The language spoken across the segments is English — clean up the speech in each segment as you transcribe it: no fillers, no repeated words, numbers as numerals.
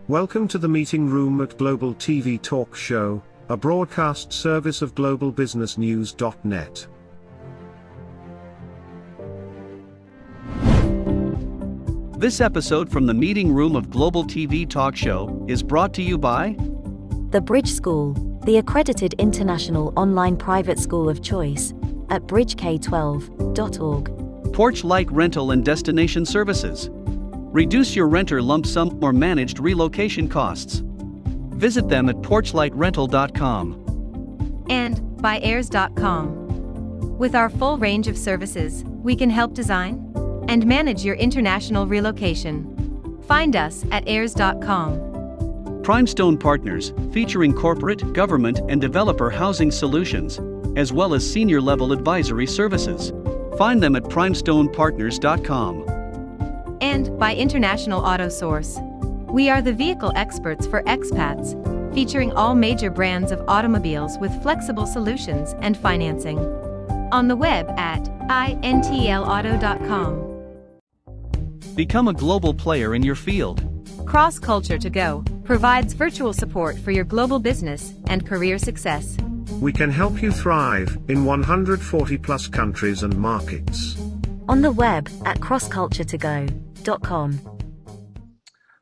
Welcome to the meeting room at Global TV Talk Show, a broadcast service of globalbusinessnews.net. This episode from the meeting room of Global TV Talk Show is brought to you by The Bridge School, the accredited international online private school of choice, at bridgek12.org. Porch Light Rental and Destination Services. Reduce your renter lump sum or managed relocation costs. Visit them at porchlightrental.com. And by airs.com. With our full range of services, we can help design and manage your international relocation. Find us at airs.com. Primestone Partners, featuring corporate, government, and developer housing solutions, as well as senior-level advisory services. Find them at primestonepartners.com. And by International Auto Source. We are the vehicle experts for expats, featuring all major brands of automobiles with flexible solutions and financing. On the web at intlauto.com. Become a global player in your field. Cross Culture to Go provides virtual support for your global business and career success. We can help you thrive in 140 plus countries and markets. On the web at crossculturetogo.com.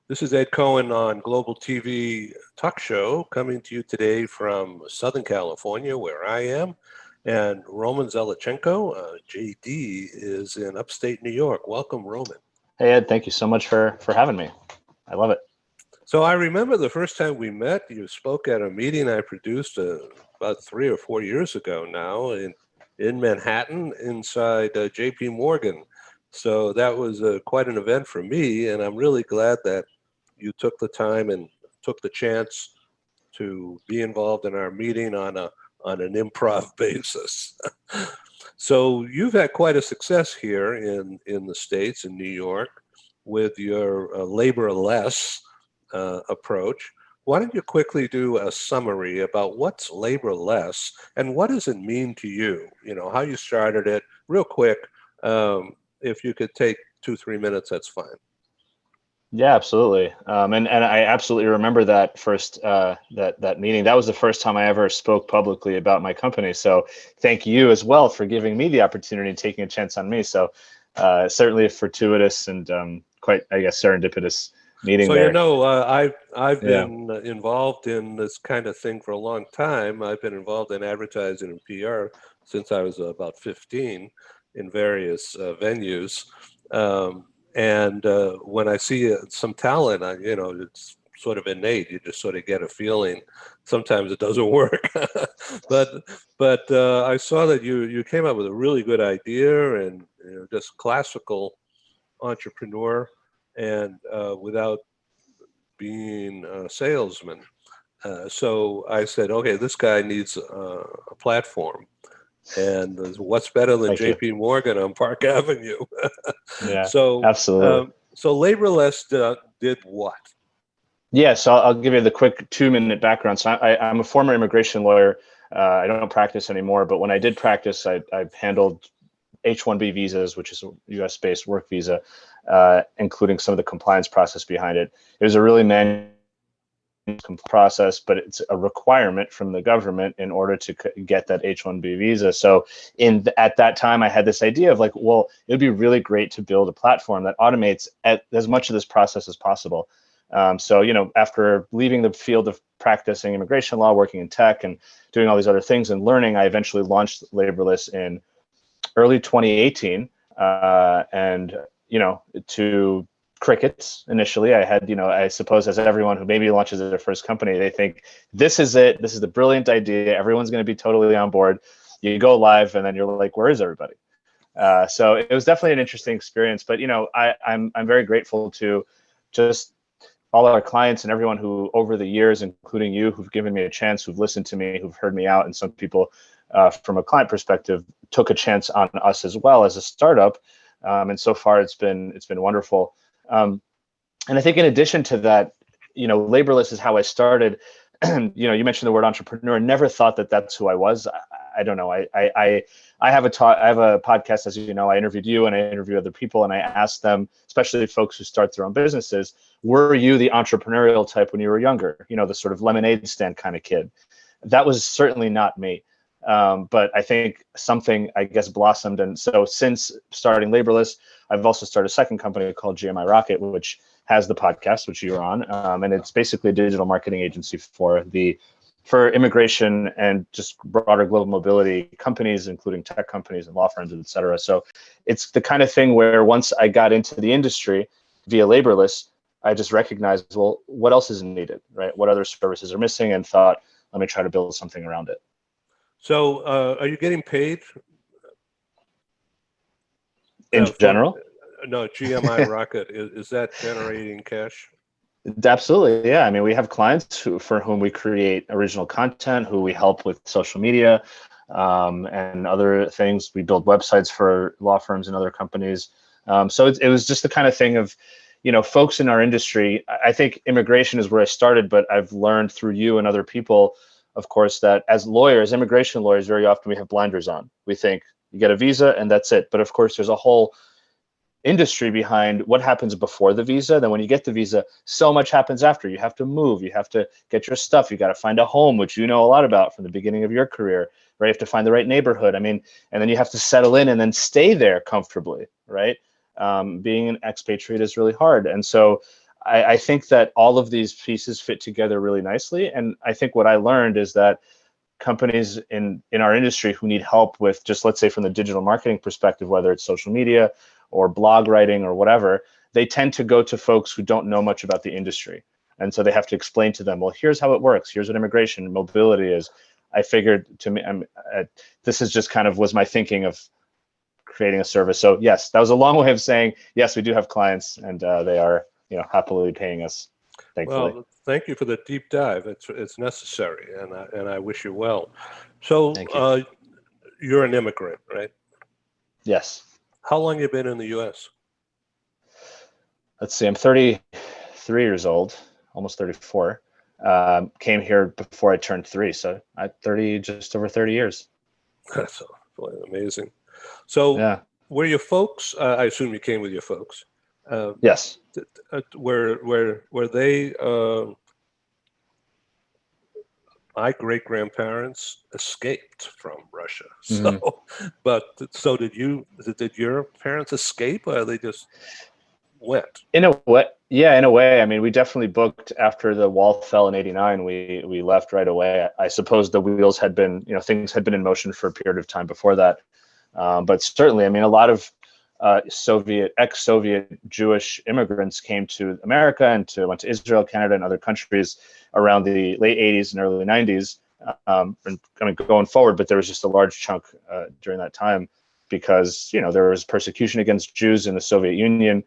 This is Ed Cohen on Global TV Talk Show, coming to you today from Southern California, where I am. And Roman Zelichenko, JD, is in upstate New York. Welcome, Roman. Hey, Ed, thank you so much for having me. I love it. So I remember the first time we met, you spoke at a meeting I produced about 3 or 4 years ago now in Manhattan inside JP Morgan. So that was quite an event for me, and I'm really glad that you took the time and took the chance to be involved in our meeting on an improv basis. So you've had quite a success here in the States, in New York, with your labor less approach. Why don't you quickly do a summary about what's labor less and what does it mean to you? You know, how you started it, real quick. If you could take 2-3 minutes, that's fine. Yeah, absolutely. And I absolutely remember that first that meeting. That was the first time I ever spoke publicly about my company. So thank you as well for giving me the opportunity and taking a chance on me. So certainly a fortuitous and quite, I guess, serendipitous meeting. So there. you know, I've been involved in this kind of thing for a long time. I've been involved in advertising and PR since I was about 15 in various venues. And when I see some talent, it's sort of innate. You just sort of get a feeling. Sometimes it doesn't work, but I saw that you came up with a really good idea and just classical entrepreneur, and without being a salesman. So I said, okay, this guy needs a platform. And what's better than JP Morgan on Park Avenue? Yeah, so absolutely. So Laborless did what? Yeah, so I'll give you the quick 2-minute background. So I'm a former immigration lawyer. I don't practice anymore, but when I did practice, I've handled H-1B visas, which is a U.S.-based work visa, including some of the compliance process behind it. It was a really manual process, but it's a requirement from the government in order to get that H-1B visa. So at that time, I had this idea of like, well, it would be really great to build a platform that automates as much of this process as possible. So, after leaving the field of practicing immigration law, working in tech and doing all these other things and learning, I eventually launched Laborless in early 2018. And, to crickets initially. I had, I suppose as everyone who maybe launches their first company, they think this is it. This is the brilliant idea. Everyone's going to be totally on board. You go live and then you're like, where is everybody? So it was definitely an interesting experience. But, I'm very grateful to just all our clients and everyone who over the years, including you, who've given me a chance, who've listened to me, who've heard me out. And some people from a client perspective took a chance on us as well as a startup. And so far it's been wonderful. And I think in addition to that, Laborless is how I started. You mentioned the word entrepreneur. Never thought that that's who I was. I don't know. I have a talk. I have a podcast, as you know. I interviewed you, and I interview other people, and I asked them, especially folks who start their own businesses, were you the entrepreneurial type when you were younger? You know, the sort of lemonade stand kind of kid. That was certainly not me. But I think something, I guess, blossomed. And so since starting Laborless, I've also started a second company called GMI Rocket, which has the podcast, which you're on. And it's basically a digital marketing agency for immigration and just broader global mobility companies, including tech companies and law firms, et cetera. So it's the kind of thing where once I got into the industry via Laborless, I just recognized, well, what else is needed, right? What other services are missing, and thought, let me try to build something around it. So are you getting paid? In general? No, GMI Rocket, is that generating cash? Absolutely, yeah. I mean, we have clients for whom we create original content, who we help with social media and other things. We build websites for law firms and other companies. So it was just the kind of thing of, you know, folks in our industry. I think immigration is where I started, but I've learned through you and other people, of course, that as lawyers, immigration lawyers, very often we have blinders on. We think you get a visa and that's it. But of course, there's a whole industry behind what happens before the visa. Then when you get the visa, so much happens after. You have to move, you have to get your stuff, you got to find a home, which you know a lot about from the beginning of your career, right? You have to find the right neighborhood. I mean, and then you have to settle in and then stay there comfortably, right? Being an expatriate is really hard. And so I think that all of these pieces fit together really nicely. And I think what I learned is that companies in our industry who need help with just, let's say, from the digital marketing perspective, whether it's social media or blog writing or whatever, they tend to go to folks who don't know much about the industry. And so they have to explain to them, well, here's how it works. Here's what immigration mobility is. I figured, to me, this is just kind of was my thinking of creating a service. So yes, that was a long way of saying, yes, we do have clients, and they are, you know, happily paying us, thankfully. Well, thank you for the deep dive. It's necessary, and I wish you well. So you're an immigrant, right? Yes. How long have you been in the U.S.? Let's see, I'm 33 years old, almost 34. Came here before I turned 3, so I'm just over 30 years. That's amazing. So yeah. Were your folks, I assume you came with your folks. Yes. Were they, my great-grandparents escaped from Russia. So did your parents escape, or they just went? In a way, yeah, in a way. I mean, we definitely booked after the wall fell in '89. We left right away. I suppose the wheels had been, you know, things had been in motion for a period of time before that. But certainly, I mean, a lot of ex-Soviet Jewish immigrants came to America and went to Israel, Canada, and other countries around the late 80s and early 90s, and I mean, going forward. But there was just a large chunk during that time because, you know, there was persecution against Jews in the Soviet Union,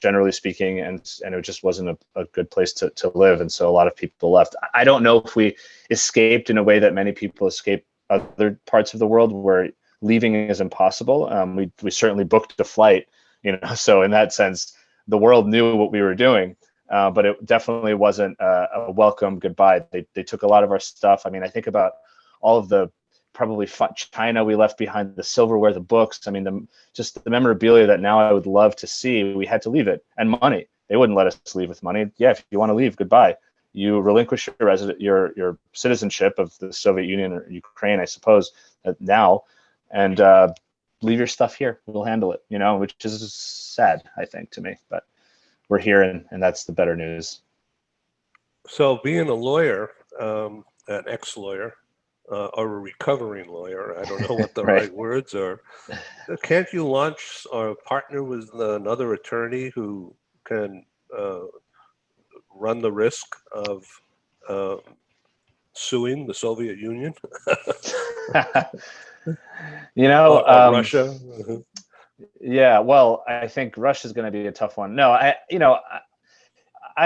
generally speaking, and it just wasn't a good place to live. And so a lot of people left. I don't know if we escaped in a way that many people escape other parts of the world where leaving is impossible. We certainly booked a flight, you know, so in that sense, the world knew what we were doing, but it definitely wasn't a welcome goodbye. They took a lot of our stuff. I mean, I think about all of the probably China we left behind, the silverware, the books. I mean, just the memorabilia that now I would love to see. We had to leave it, and money. They wouldn't let us leave with money. Yeah, if you want to leave, goodbye. You relinquish your citizenship of the Soviet Union or Ukraine, I suppose, now, and leave your stuff here. We'll handle it, you know, which is sad, I think, to me. But we're here, and that's the better news. So being a lawyer, an ex-lawyer, or a recovering lawyer, I don't know what the right words are, can't you launch or partner with another attorney who can run the risk of suing the Soviet Union? You know, Russia. Yeah, well, I think Russia's going to be a tough one. No, I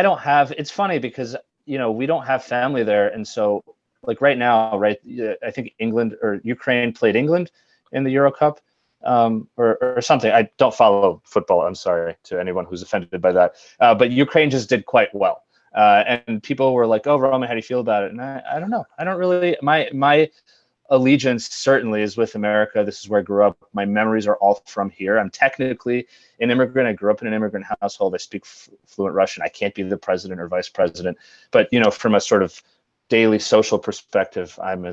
don't have. It's funny because, you know, we don't have family there, and so like right now, right? I think England or Ukraine played England in the Euro Cup, or something. I don't follow football. I'm sorry to anyone who's offended by that. But Ukraine just did quite well. And people were like, "Oh, Roman, how do you feel about it?" And I don't know. I don't really. My allegiance certainly is with America. This is where I grew up. My memories are all from here. I'm technically an immigrant. I grew up in an immigrant household. I speak fluent Russian. I can't be the president or vice president, but from a sort of daily social perspective, I'm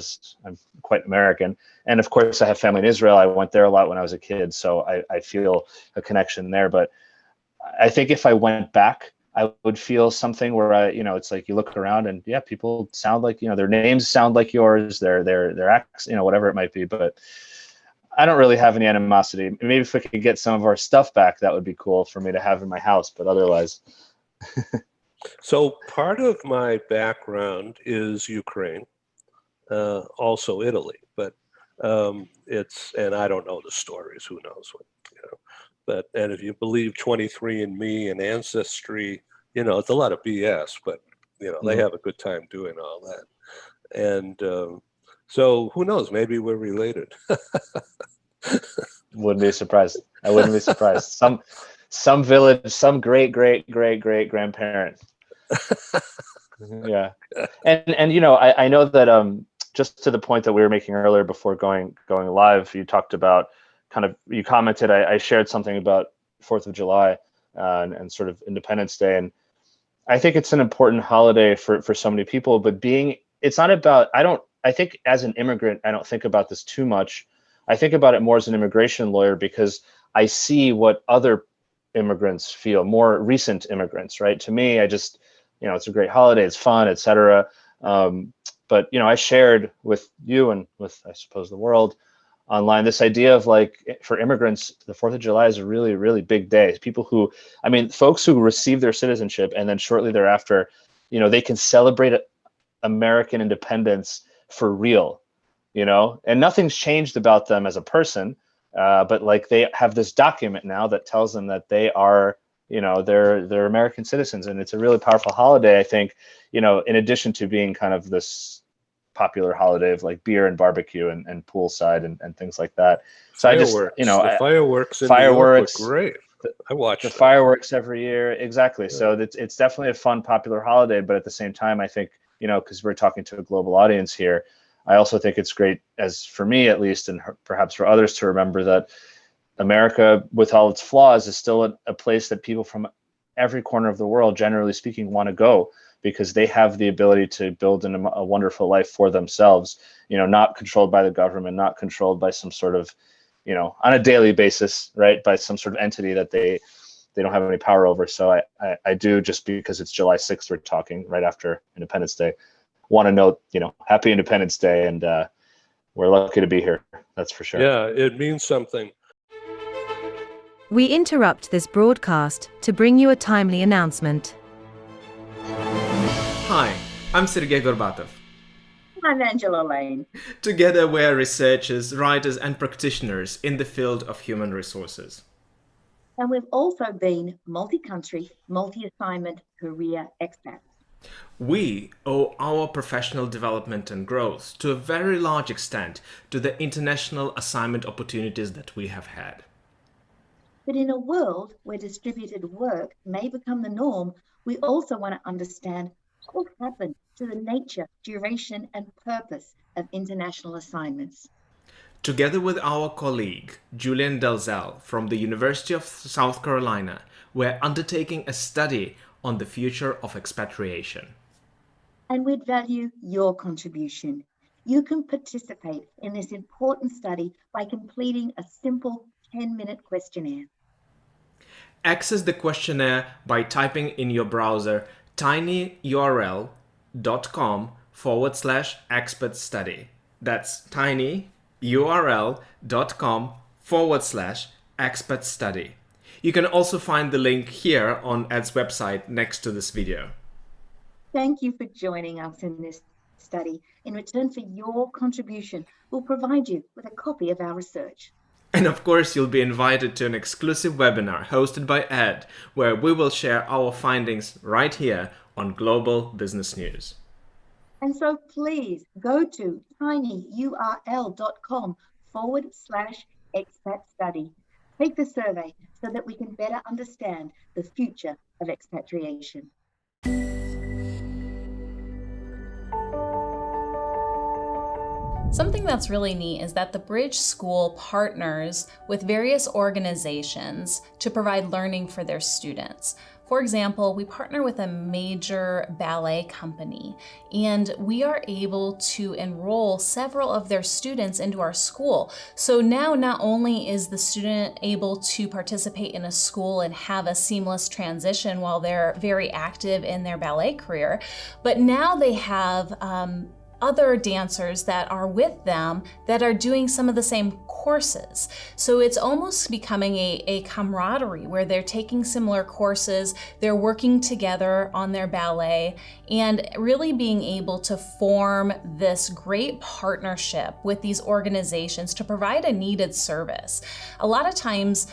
quite American. And of course, I have family in Israel. I went there a lot when I was a kid, so I feel a connection there. But I think if I went back, I would feel something where it's like you look around and people sound like, their names sound like yours, their acts, whatever it might be. But I don't really have any animosity. Maybe if we could get some of our stuff back, that would be cool for me to have in my house. But otherwise. So part of my background is Ukraine, also Italy, but and I don't know the stories. Who knows what, and if you believe 23andMe and Ancestry, it's a lot of BS, but they have a good time doing all that. And so who knows, maybe we're related. Wouldn't be surprised. I wouldn't be surprised. Some village, some great grandparent. Yeah. And I know that just to the point that we were making earlier before going live, you talked about you commented, I shared something about 4th of July and sort of Independence Day. And I think it's an important holiday for so many people, but it's not about, I think as an immigrant, I don't think about this too much. I think about it more as an immigration lawyer because I see what other immigrants feel, more recent immigrants, right? To me, I just, it's a great holiday, it's fun, etc. But, I shared with you and with, I suppose, the world online this idea of like, for immigrants, the 4th of July is a really, really big day. Folks who receive their citizenship and then shortly thereafter, they can celebrate American independence for real, and nothing's changed about them as a person. But like they have this document now that tells them that they are, they're American citizens, and it's a really powerful holiday. I think, in addition to being kind of this popular holiday of like beer and barbecue and poolside and things like that. So fireworks. The fireworks in New York were great. I watched the fireworks every year. Exactly. Yeah. So it's definitely a fun, popular holiday. But at the same time, I think, because we're talking to a global audience here, I also think it's great, as for me at least, and perhaps for others, to remember that America, with all its flaws, is still a place that people from every corner of the world, generally speaking, want to go, because they have the ability to build a wonderful life for themselves, not controlled by the government, not controlled by some sort of, on a daily basis, right, by some sort of entity that they don't have any power over. So I do, just because it's July 6th, we're talking right after Independence Day, want to note, happy Independence Day, and we're lucky to be here. That's for sure. Yeah, it means something. We interrupt this broadcast to bring you a timely announcement. Hi, I'm Sergei Gorbatov. I'm Angela Lane. Together we're researchers, writers and practitioners in the field of human resources. And we've also been multi-country, multi-assignment career expats. We owe our professional development and growth to a very large extent to the international assignment opportunities that we have had. But in a world where distributed work may become the norm, we also want to understand what happened to the nature, duration, and purpose of international assignments. Together with our colleague, Julian Dalzell from the University of South Carolina, we're undertaking a study on the future of expatriation. And we'd value your contribution. You can participate in this important study by completing a simple 10-minute questionnaire. Access the questionnaire by typing in your browser tinyurl.com/expert-study. That's tinyurl.com/expert-study. You can also find the link here on Ed's website next to this video. Thank you for joining us in this study. In return for your contribution, we'll provide you with a copy of our research. And of course, you'll be invited to an exclusive webinar hosted by Ed, where we will share our findings right here on Global Business News. And so please go to tinyurl.com/expat-study. Take the survey so that we can better understand the future of expatriation. Something that's really neat is that the Bridge School partners with various organizations to provide learning for their students. For example, we partner with a major ballet company, and we are able to enroll several of their students into our school. So now not only is the student able to participate in a school and have a seamless transition while they're very active in their ballet career, but now they have other dancers that are with them that are doing some of the same courses. So it's almost becoming a camaraderie where they're taking similar courses, they're working together on their ballet, and really being able to form this great partnership with these organizations to provide a needed service. A lot of times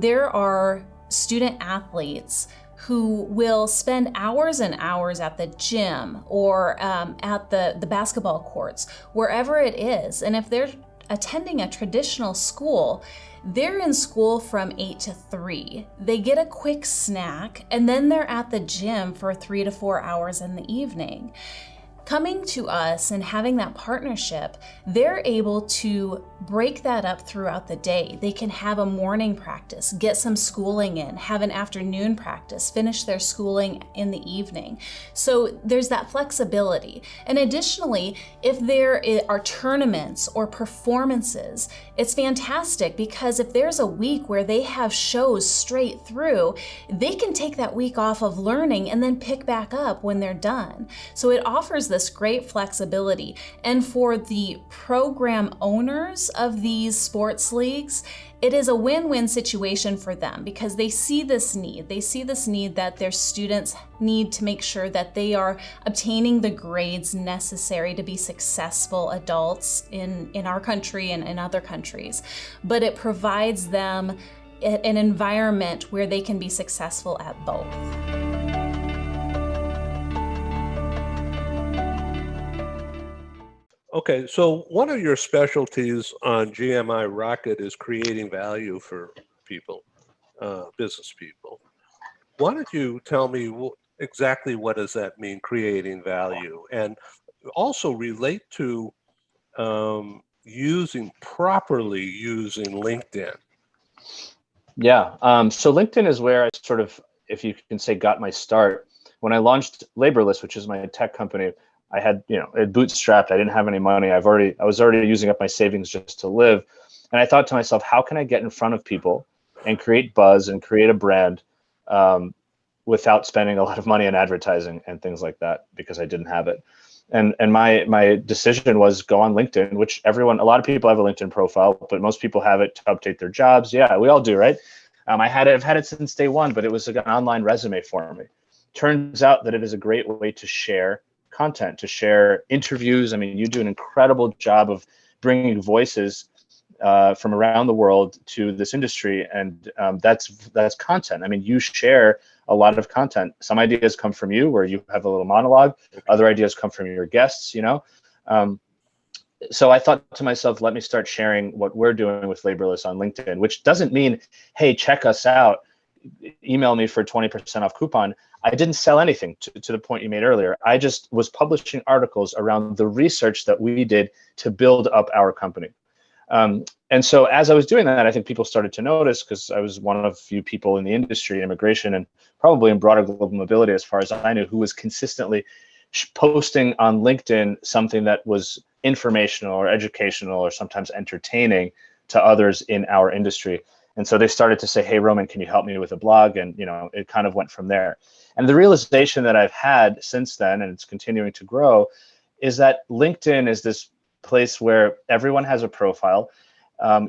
there are student athletes who will spend hours and hours at the gym or at the basketball courts, wherever it is. And if they're attending a traditional school, they're in school from 8 to 3. They get a quick snack, and then they're at the gym for 3 to 4 hours in the evening. Coming to us and having that partnership, they're able to break that up throughout the day. They can have a morning practice, get some schooling in, have an afternoon practice, finish their schooling in the evening. So there's that flexibility. And additionally, if there are tournaments or performances, it's fantastic because if there's a week where they have shows straight through, they can take that week off of learning and then pick back up when they're done. So it offers this great flexibility. And for the program owners of these sports leagues, it is a win-win situation for them because they see this need. They see this need that their students need to make sure that they are obtaining the grades necessary to be successful adults in our country and in other countries. But it provides them an environment where they can be successful at both. Okay, so one of your specialties on GMI Rocket is creating value for people, business people. Why don't you tell me exactly what does that mean, creating value, and also relate to properly using LinkedIn? Yeah, so LinkedIn is where I sort of, if you can say, got my start. When I launched Laborless, which is my tech company, I had, it bootstrapped. I didn't have any money. I was already using up my savings just to live. And I thought to myself, how can I get in front of people and create buzz and create a brand without spending a lot of money on advertising and things like that, because I didn't have it. And my decision was go on LinkedIn, which a lot of people have a LinkedIn profile, but most people have it to update their jobs. Yeah, we all do, right? I've had it since day one, but it was like an online resume for me. Turns out that it is a great way to share content, to share interviews. I mean, you do an incredible job of bringing voices from around the world to this industry, and that's content. I mean, you share a lot of content. Some ideas come from you, where you have a little monologue. Other ideas come from your guests. So I thought to myself, let me start sharing what we're doing with Laborless on LinkedIn, which doesn't mean, hey, check us out, email me for 20% off coupon. I didn't sell anything, to the point you made earlier. I just was publishing articles around the research that we did to build up our company. And so as I was doing that, I think people started to notice, because I was one of few people in the industry, immigration, and probably in broader global mobility, as far as I knew, who was consistently posting on LinkedIn something that was informational or educational or sometimes entertaining to others in our industry. And so they started to say, hey, Roman, can you help me with a blog? And it kind of went from there. And the realization that I've had since then, and it's continuing to grow, is that LinkedIn is this place where everyone has a profile,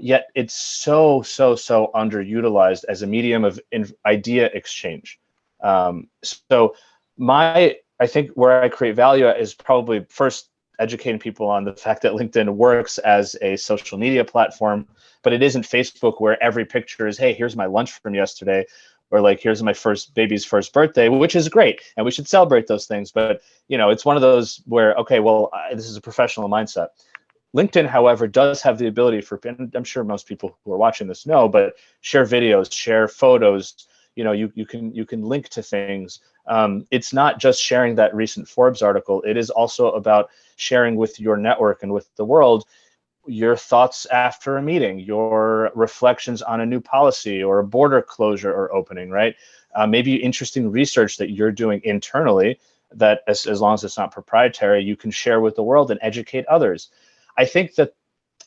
yet it's so underutilized as a medium of idea exchange. So I think where I create value is probably first educating people on the fact that LinkedIn works as a social media platform, but it isn't Facebook, where every picture is, hey, here's my lunch from yesterday, or like, here's my baby's first birthday, which is great, and we should celebrate those things. But it's one of those where, okay, well, this is a professional mindset. LinkedIn, however, does have the ability for, and I'm sure most people who are watching this know, but share videos, share photos, you can link to things. It's not just sharing that recent Forbes article. It is also about sharing with your network and with the world your thoughts after a meeting, your reflections on a new policy or a border closure or opening, right? Maybe interesting research that you're doing internally that, as long as it's not proprietary, you can share with the world and educate others. I think that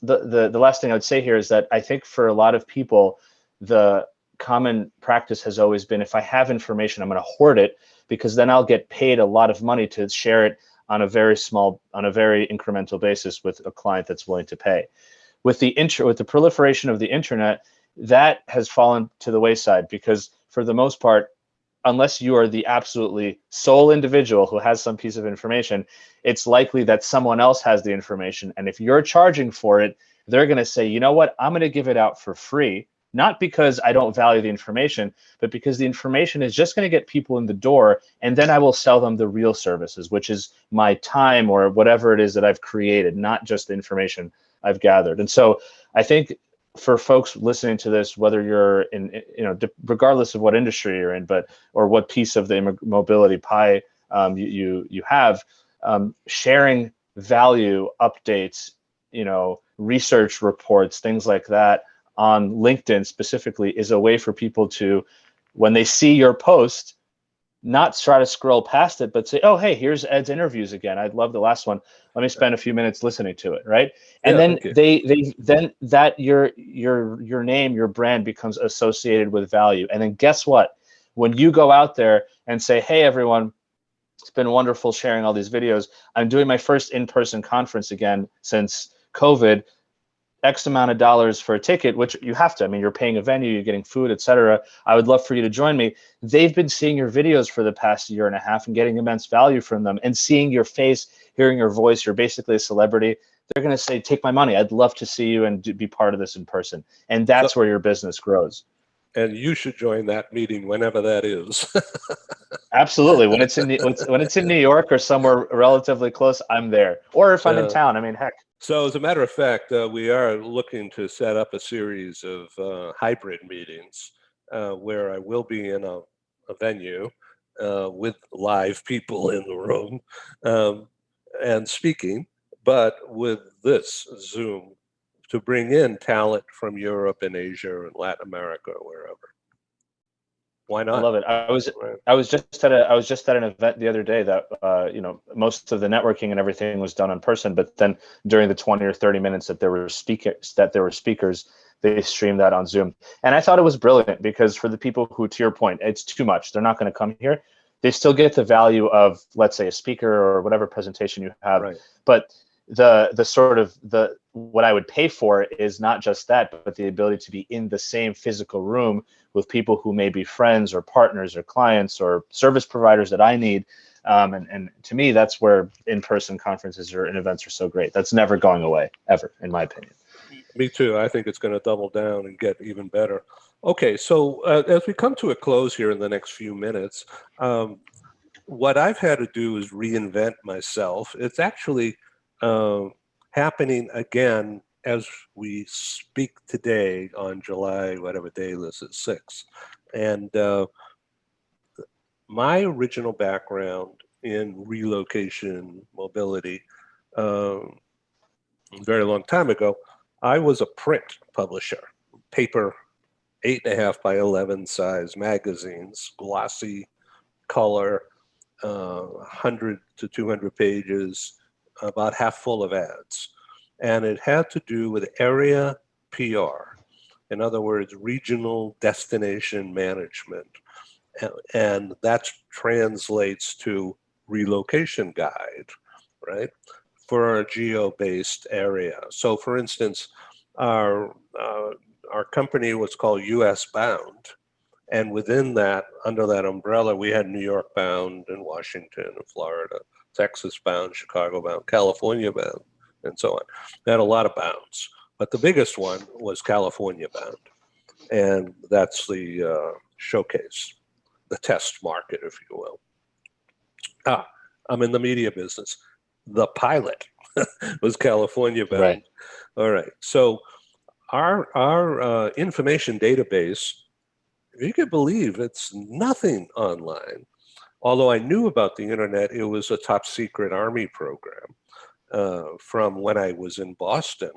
the last thing I would say here is that I think for a lot of people, the common practice has always been, if I have information, I'm going to hoard it, because then I'll get paid a lot of money to share it on a very incremental basis with a client that's willing to pay. With the proliferation of the internet, that has fallen to the wayside, because for the most part, unless you are the absolutely sole individual who has some piece of information, it's likely that someone else has the information. And if you're charging for it, they're going to say, you know what, I'm going to give it out for free, not because I don't value the information, but because the information is just going to get people in the door, and then I will sell them the real services, which is my time or whatever it is that I've created, not just the information I've gathered. And so I think for folks listening to this, whether you're in, regardless of what industry you're in, or what piece of the mobility pie you have, sharing value updates, research reports, things like that on LinkedIn specifically is a way for people to, when they see your post, not try to scroll past it, but say, oh, hey, here's Ed's interviews again. I love the last one. Let me spend a few minutes listening to it, right? And then your name, your brand becomes associated with value. And then guess what? When you go out there and say, hey, everyone, it's been wonderful sharing all these videos. I'm doing my first in-person conference again since COVID. X amount of dollars for a ticket, which you have to. I mean, you're paying a venue, you're getting food, etc. I would love for you to join me. They've been seeing your videos for the past year and a half and getting immense value from them, and seeing your face, hearing your voice. You're basically a celebrity. They're going to say, take my money. I'd love to see you and be part of this in person. And that's where your business grows. And you should join that meeting whenever that is. Absolutely. When it's in New York or somewhere relatively close, I'm there. Or if I'm in town, I mean, heck. So as a matter of fact, we are looking to set up a series of hybrid meetings where I will be in a venue with live people in the room and speaking, but with this Zoom to bring in talent from Europe and Asia and Latin America or wherever. Why not? I love it. I was just at an event the other day that most of the networking and everything was done in person, but then during the 20 or 30 minutes that there were speakers, they streamed that on Zoom. And I thought it was brilliant, because for the people who, to your point, it's too much, they're not going to come here. They still get the value of, let's say, a speaker or whatever presentation you have. Right. But what I would pay for is not just that, but the ability to be in the same physical room with people who may be friends or partners or clients or service providers that I need. And to me, that's where in-person conferences and events are so great. That's never going away, ever, in my opinion. Me too. I think it's going to double down and get even better. Okay, so as we come to a close here in the next few minutes, what I've had to do is reinvent myself. It's actually happening again as we speak today on July, whatever day this is, 6th. And my original background in relocation mobility, a very long time ago, I was a print publisher, paper, 8.5 by 11 size magazines, glossy color, 100 to 200 pages, about half full of ads. And it had to do with area PR. In other words, regional destination management. And that translates to relocation guide, right? For a geo-based area. So for instance, our company was called US Bound. And within that, under that umbrella, we had New York Bound and Washington and Florida, Texas Bound, Chicago Bound, California Bound, and so on. They had a lot of bounds, but the biggest one was California Bound. And that's the showcase, the test market, if you will. I'm in the media business. The pilot was California Bound. Right. All right. So our information database you can believe it's nothing online. Although I knew about the internet, it was a top secret Army program from when I was in Boston.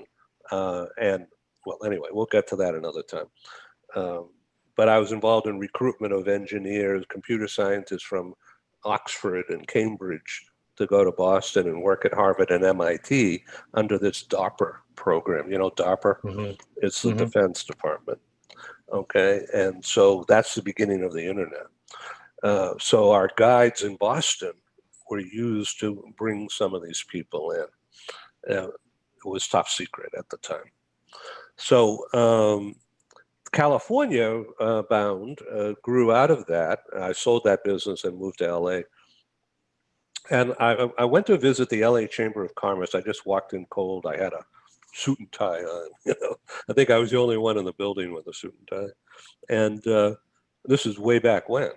And well, anyway, we'll get to that another time. But I was involved in recruitment of engineers, computer scientists from Oxford and Cambridge to go to Boston and work at Harvard and MIT under this DARPA program. You know, DARPA, it's the Defense Department. Okay, and so that's the beginning of the internet. So our guides in Boston were used to bring some of these people in. It was top secret at the time. So California bound grew out of that. I sold that business and moved to LA. And I went to visit the LA Chamber of Commerce. I just walked in cold. I had a suit and tie on. You know, I think I was the only one in the building with a suit and tie. And this is way back when.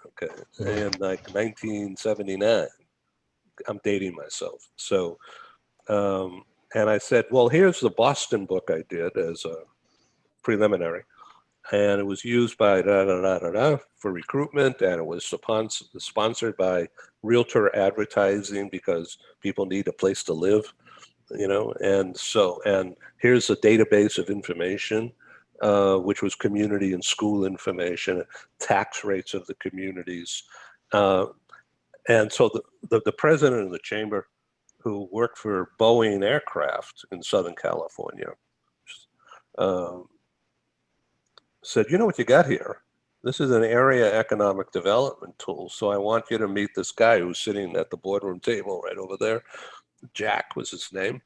Okay, in like 1979. I'm dating myself. So, and I said, well, here's the Boston book I did as a preliminary. And it was used by for recruitment, and it was sponsored by Realtor Advertising because people need a place to live, you know. And so, and here's a database of information, which was community and school information, tax rates of the communities. And so the president of the chamber, who worked for Boeing Aircraft in Southern California, said, you know what you got here? This is an area economic development tool. So I want you to meet this guy who's sitting at the boardroom table right over there. Jack was his name.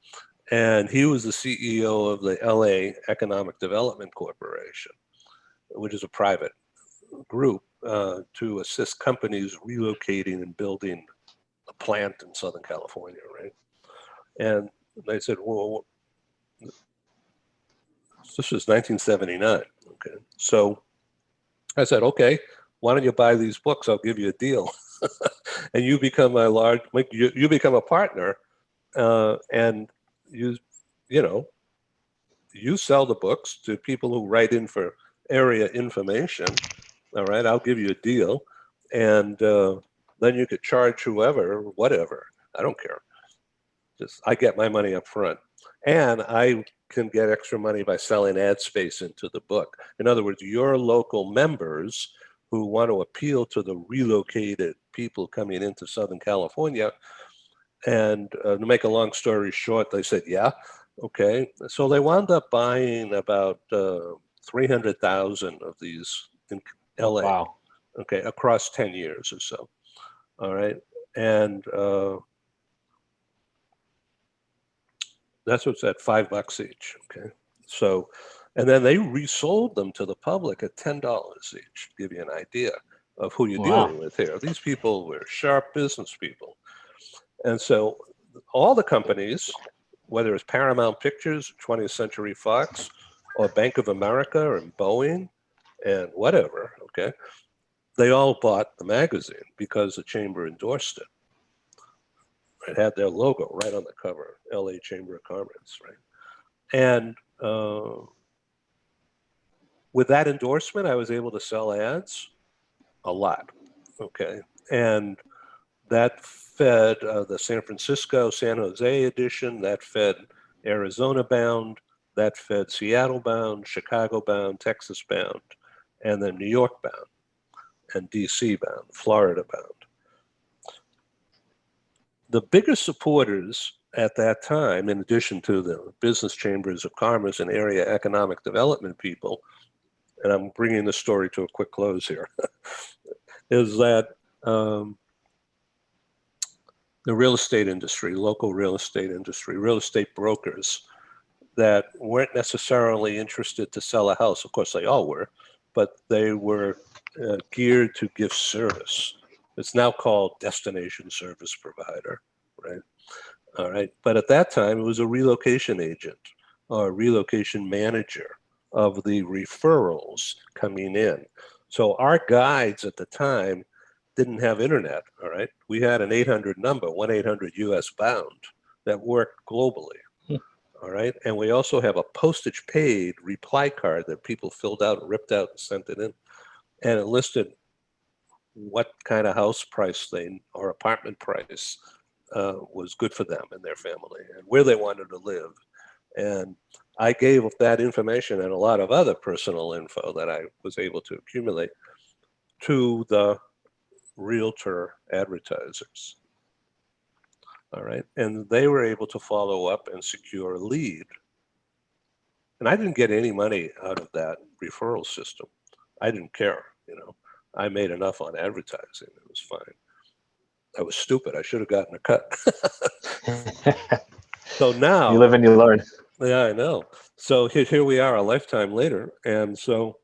And he was the CEO of the LA Economic Development Corporation, which is a private group to assist companies relocating and building a plant in Southern California, right? And they said, well, this was 1979. Okay, so I said, okay, why don't you buy these books? I'll give you a deal, and you become you become a partner, and you know, you sell the books to people who write in for area information. All right, I'll give you a deal, and then you could charge whoever, whatever. I don't care. Just I get my money up front, and I can get extra money by selling ad space into the book. In other words, your local members who want to appeal to the relocated people coming into Southern California. And to make a long story short, they said, yeah, okay. So they wound up buying about 300,000 of these in LA. Wow. Okay, across 10 years or so. All right. And that's what's at $5 each. Okay. So, and then they resold them to the public at $10 each, to give you an idea of who you're dealing with here. These people were sharp business people. And so all the companies, whether it's Paramount Pictures, 20th Century Fox, or Bank of America, or Boeing, and whatever, okay, they all bought the magazine because the chamber endorsed it. It had their logo right on the cover, LA Chamber of Commerce, right? And with that endorsement, I was able to sell ads a lot, okay? And that fed the San Francisco, San Jose edition, that fed Arizona bound, that fed Seattle bound, Chicago bound, Texas bound, and then New York bound, and DC bound, Florida bound. The biggest supporters at that time, in addition to the business chambers of commerce and area economic development people, and I'm bringing the story to a quick close here, is that the real estate industry, local real estate industry, real estate brokers that weren't necessarily interested to sell a house. Of course, they all were, but they were geared to give service. It's now called destination service provider, right? All right. But at that time, it was a relocation agent or a relocation manager of the referrals coming in. So our guides at the time didn't have internet, all right? We had an 800 number, 1-800-US bound, that worked globally, all right? And we also have a postage paid reply card that people filled out and ripped out and sent it in. and it listed what kind of house price or apartment price was good for them and their family, and where they wanted to live. And I gave that information and a lot of other personal info that I was able to accumulate to the realtor advertisers. All right. And they were able to follow up and secure a lead. And I didn't get any money out of that referral system. I didn't care, I made enough on advertising. It was fine. I was stupid. I should have gotten a cut. So now you live and you learn. Yeah, I know. So here we are a lifetime later. And so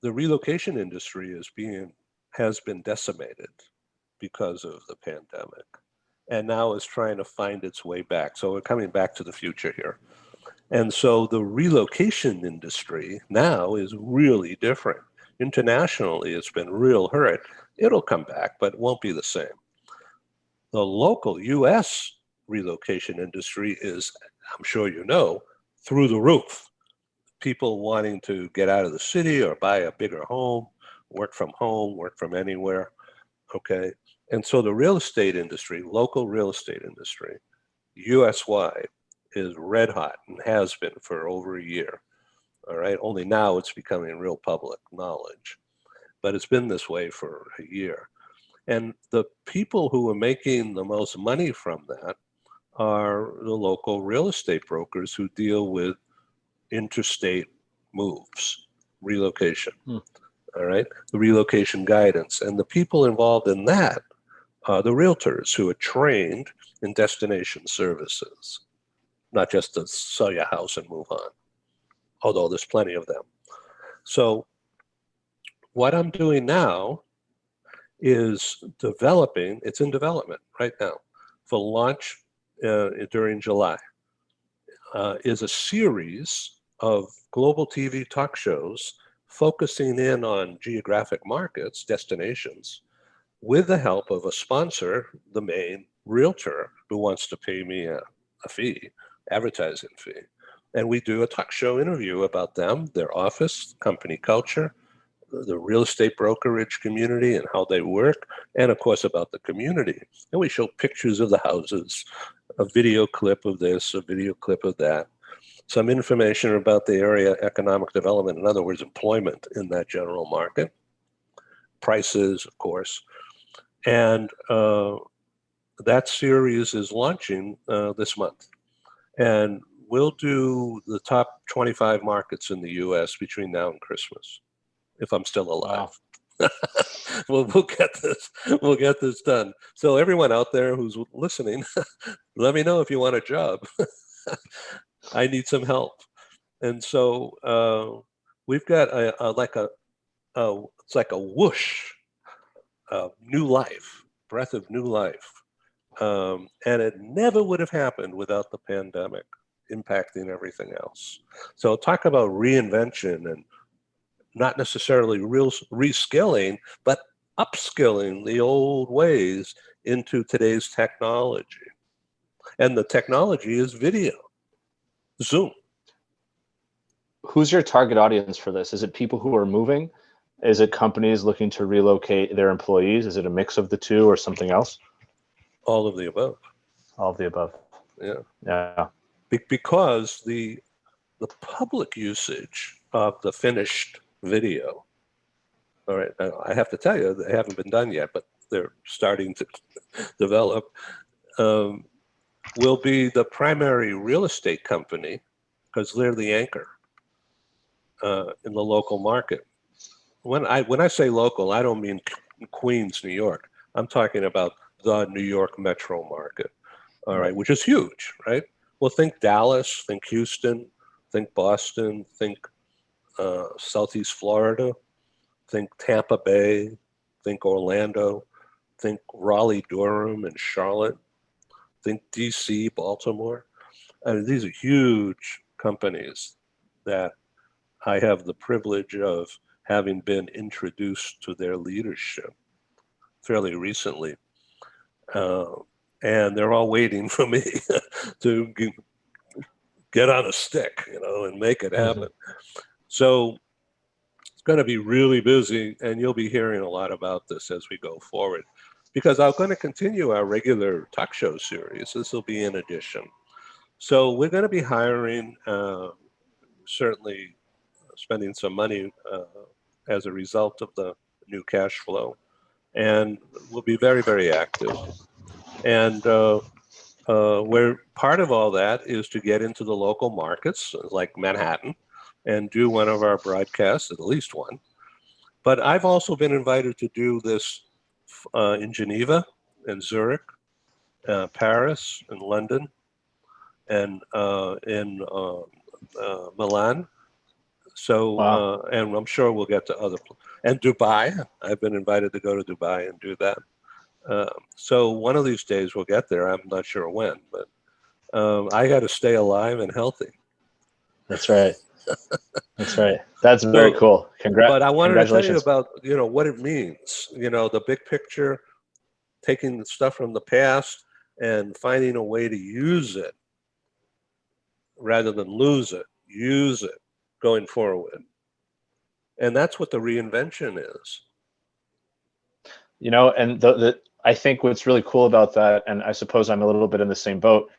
the relocation industry has been decimated because of the pandemic, and now is trying to find its way back. So we're coming back to the future here. And so the relocation industry now is really different. Internationally, it's been real hurt. It'll come back, but it won't be the same. The local US relocation industry is, I'm sure you know, through the roof. People wanting to get out of the city or buy a bigger home, work from home, work from anywhere, okay? And so the real estate industry, local real estate industry, US-wide, is red hot and has been for over a year, all right? Only now it's becoming real public knowledge, but it's been this way for a year. And the people who are making the most money from that are the local real estate brokers who deal with interstate moves, relocation, all right? The relocation guidance. And the people involved in that are the realtors who are trained in destination services, not just to sell your house and move on, although there's plenty of them. So what I'm doing now is developing, it's in development right now, for launch during July, is a series of global TV talk shows focusing in on geographic markets, destinations, with the help of a sponsor, the main realtor, who wants to pay me a fee, advertising fee. And we do a talk show interview about them, their office, company culture, the real estate brokerage community and how they work, and of course about the community. And we show pictures of the houses, a video clip of this, a video clip of that, some information about the area economic development, in other words, employment in that general market, prices, of course. And that series is launching this month. And we'll do the top 25 markets in the US between now and Christmas, if I'm still alive. Wow. we'll get this done. So everyone out there who's listening, let me know if you want a job. I need some help. And so we've got it's like a whoosh of new life, breath of new life. And it never would have happened without the pandemic impacting everything else. So talk about reinvention and not necessarily real reskilling, but upskilling the old ways into today's technology. And the technology is video, Zoom. Who's your target audience for this? Is it people who are moving? Is it companies looking to relocate their employees? Is it a mix of the two or something else? All of the above. All of the above. Yeah. Yeah. Because the public usage of the finished video, all right, I have to tell you, they haven't been done yet, but they're starting to develop, will be the primary real estate company, because they're the anchor in the local market. When I say local, I don't mean Queens, New York. I'm talking about the New York metro market, all right, which is huge, right? Well, think Dallas, think Houston, think Boston, think Southeast Florida, think Tampa Bay, think Orlando, think Raleigh, Durham, and Charlotte, think DC, Baltimore. I mean, these are huge companies that I have the privilege of having been introduced to their leadership fairly recently. And they're all waiting for me to get on a stick, and make it happen. So it's going to be really busy, and you'll be hearing a lot about this as we go forward, because I'm going to continue our regular talk show series. This will be in addition. So we're going to be hiring, certainly spending some money as a result of the new cash flow, and we'll be very, very active. And where part of all that is to get into the local markets like Manhattan and do one of our broadcasts, at least one. But I've also been invited to do this in Geneva and Zurich, Paris and London, and in Milan. So, Wow. and I'm sure we'll get to other, and Dubai. I've been invited to go to Dubai and do that. So one of these days we'll get there. I'm not sure when, but I got to stay alive and healthy. That's right. That's right. That's very cool. But I wanted to tell you Congratulations. about, what it means, the big picture, taking the stuff from the past and finding a way to use it rather than lose it, use it going forward. And that's what the reinvention is. And I think what's really cool about that, and I suppose I'm a little bit in the same boat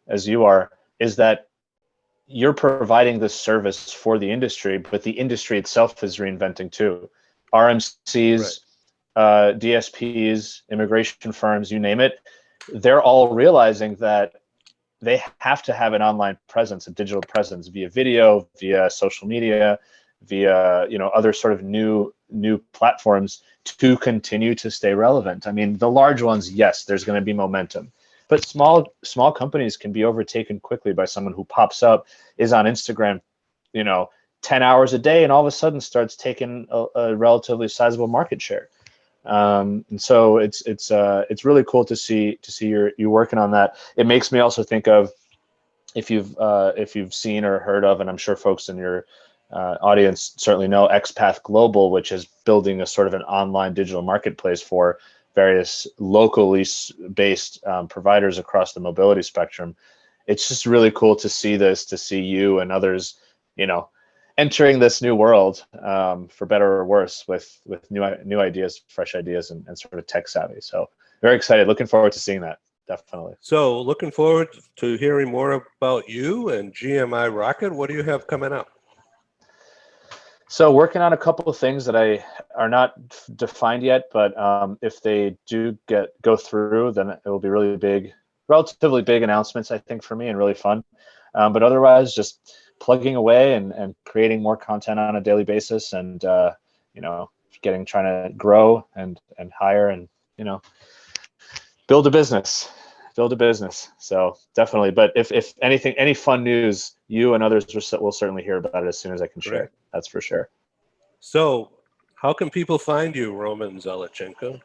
as you are, is that you're providing this service for the industry, but the industry itself is reinventing too. RMCs, right. DSPs, immigration firms, you name it, they're all realizing that they have to have an online presence, a digital presence via video, via social media, via other sort of new platforms to continue to stay relevant. I mean, the large ones, yes, there's going to be momentum. But small companies can be overtaken quickly by someone who pops up, is on Instagram, 10 hours a day, and all of a sudden starts taking a relatively sizable market share. And so it's really cool to see you working on that. It makes me also think of, if you've seen or heard of, and I'm sure folks in your audience certainly know, XPath Global, which is building a sort of an online digital marketplace for various locally based providers across the mobility spectrum. It's just really cool to see you and others, entering this new world, for better or worse, with new ideas, fresh ideas, and sort of tech savvy. So very excited, looking forward to seeing that, definitely. So looking forward to hearing more about you and GMI Rocket. What do you have coming up? So working on a couple of things that are not defined yet, but if they do go through, then it will be relatively big announcements, I think, for me, and really fun. But otherwise, just plugging away and creating more content on a daily basis, and trying to grow and hire and build a business. So definitely. But if anything, any fun news, you and others will certainly hear about it as soon as I can share it. That's for sure. So how can people find you, Roman Zelichenko?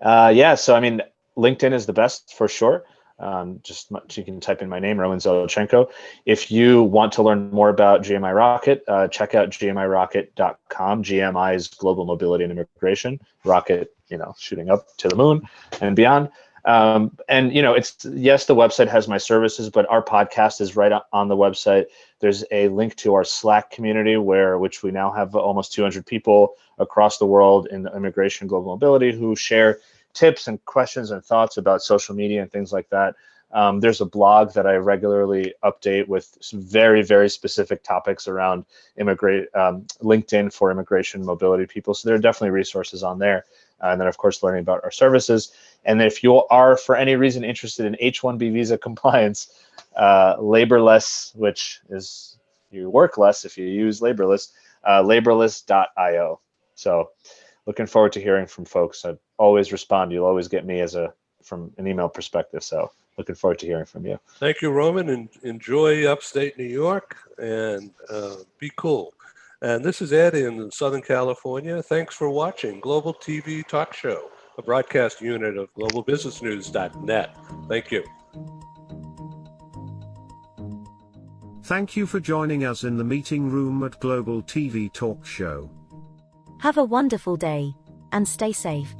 So I mean, LinkedIn is the best for sure. You can type in my name, Roman Zelichenko. If you want to learn more about GMI Rocket, check out gmirocket.com. GMI is Global Mobility and Immigration. Rocket, shooting up to the moon and beyond. The website has my services, but our podcast is right on the website. There's a link to our Slack community, which we now have almost 200 people across the world in immigration, global mobility, who share tips and questions and thoughts about social media and things like that. There's a blog that I regularly update with some very, very specific topics around LinkedIn for immigration mobility people. So there are definitely resources on there. And then, of course, learning about our services. And if you are, for any reason, interested in H-1B visa compliance, Laborless, which is you work less if you use Laborless, laborless.io. So looking forward to hearing from folks. I always respond. You'll always get me from an email perspective. So looking forward to hearing from you. Thank you, Roman, and enjoy upstate New York, and be cool. And this is Ed in Southern California. Thanks for watching Global TV Talk Show, a broadcast unit of globalbusinessnews.net. Thank you. Thank you for joining us in the meeting room at Global TV Talk Show. Have a wonderful day, and stay safe.